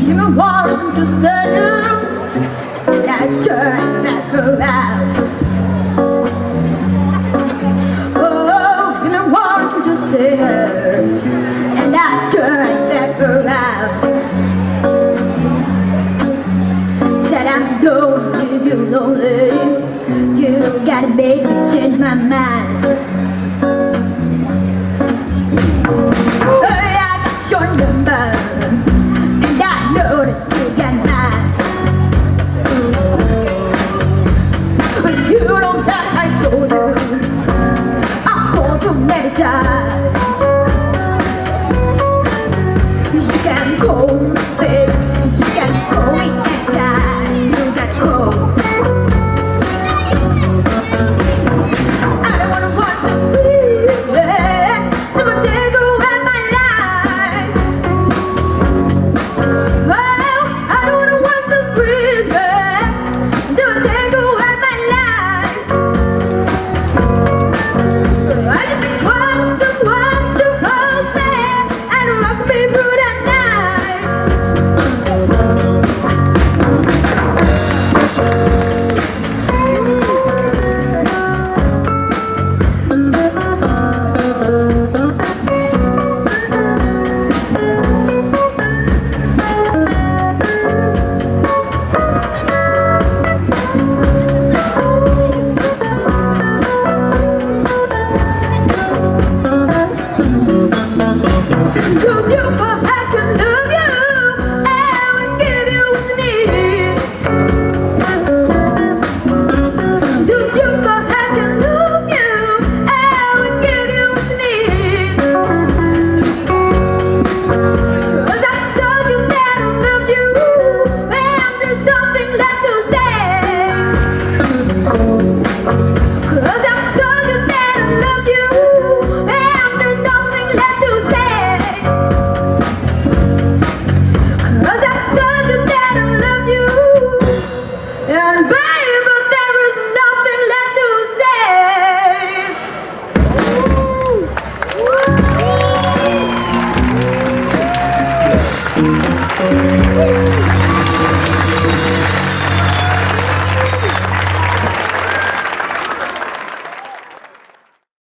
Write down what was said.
You want to stay, and I turn back around. Oh, you want to stay, and I turn back around. Said I'm gonna leave you lonely. You gotta make me change my mind.